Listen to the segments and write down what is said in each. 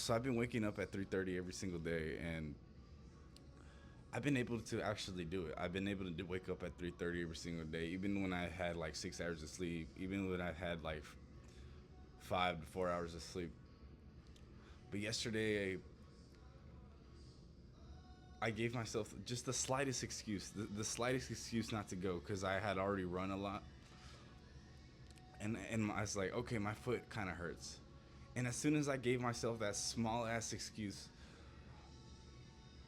So I've been waking up at 3:30 every single day, and I've been able to actually do it. I've been able to wake up at 3:30 every single day, even when I had like 6 hours of sleep, even when I had like 5 to 4 hours of sleep. But yesterday, I gave myself just the slightest excuse, the slightest excuse not to go because I had already run a lot, and I was like, okay, my foot kind of hurts. And as soon as I gave myself that small ass excuse,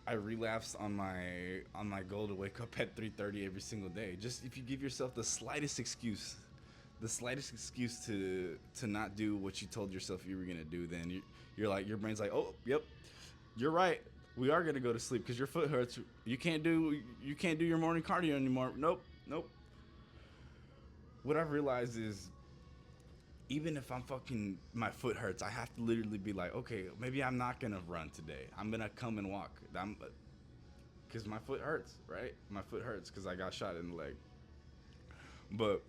I relapsed on my goal to wake up at 3:30 every single day. Just if you give yourself the slightest excuse to not do what you told yourself you were gonna do, then you're like your brain's like, oh, yep, you're right. We are gonna go to sleep because your foot hurts. You can't do your morning cardio anymore. Nope, nope. What I've realized is even if I'm fucking my foot hurts, I have to literally be like, okay, maybe I'm not gonna run today. I'm gonna come and walk. I'm because my foot hurts, right? My foot hurts because I got shot in the leg. But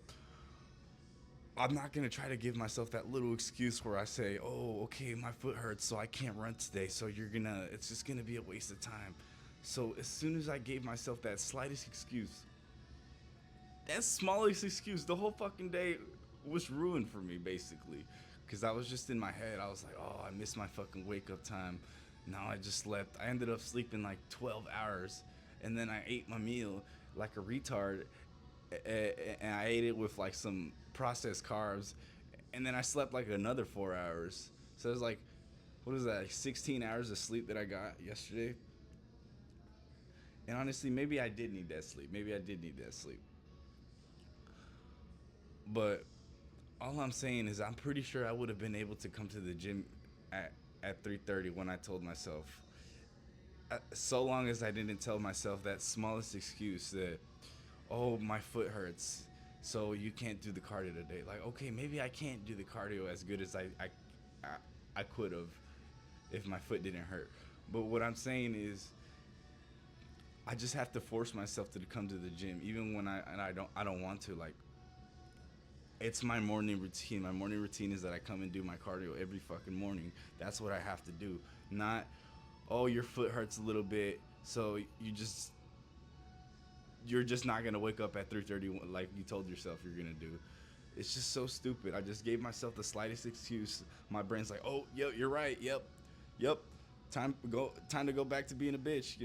I'm not gonna try to give myself that little excuse where I say, "Oh, okay, my foot hurts, so I can't run today." So it's just gonna be a waste of time. So as soon as I gave myself that slightest excuse, that smallest excuse, the whole fucking day was ruined for me, basically, because I was just in my head. I was like, "Oh, I missed my fucking wake up time." Now I just slept. I ended up sleeping like 12 hours, and then I ate my meal like a retard, and I ate it with like some processed carbs, and then I slept like another 4 hours. So it was like, what is that? Like 16 hours of sleep that I got yesterday. And honestly, maybe I did need that sleep. Maybe I did need that sleep. But all I'm saying is, I'm pretty sure I would have been able to come to the gym at 3:30 when I told myself. So long as I didn't tell myself that smallest excuse that, oh, my foot hurts, so you can't do the cardio today. Like, okay, maybe I can't do the cardio as good as I, I could have if my foot didn't hurt. But what I'm saying is, I just have to force myself to come to the gym, even when I don't want to. Like, it's my morning routine. My morning routine is that I come and do my cardio every fucking morning. That's what I have to do. Not, oh, your foot hurts a little bit, so you're just not gonna wake up at 3:30 like you told yourself you're gonna do. It's just so stupid. I just gave myself the slightest excuse. My brain's like, oh, yep, you're right. Yep, yep. Time to go back to being a bitch.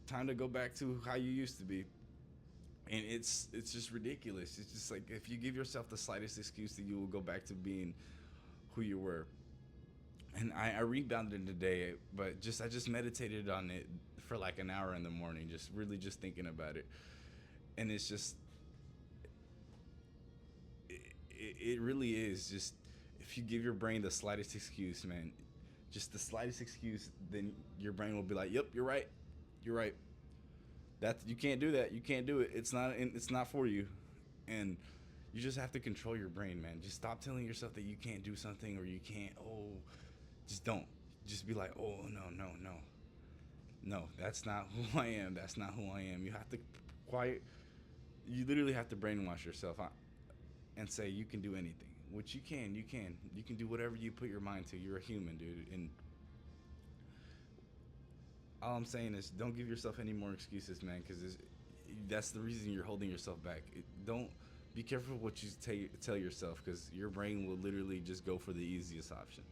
Time to go back to how you used to be. And it's just ridiculous. It's just like if you give yourself the slightest excuse, that you will go back to being who you were. And I rebounded today, but I just meditated on it for like an hour in the morning, just really just thinking about it. And it's just it really is just, if you give your brain the slightest excuse, man, just the slightest excuse, then your brain will be like, "Yep, you're right, you're right. That you can't do that. You can't do it. It's not for you." And you just have to control your brain, man. Just stop telling yourself that you can't do something or you can't. Oh, just don't. Just be like, "Oh, no, no, no, no. That's not who I am. That's not who I am." You have to quiet. You literally have to brainwash yourself and say you can do anything, which you can. You can do whatever you put your mind to. You're a human, dude. And all I'm saying is, don't give yourself any more excuses, man, because that's the reason you're holding yourself back. Don't Be careful what you tell yourself, because your brain will literally just go for the easiest option.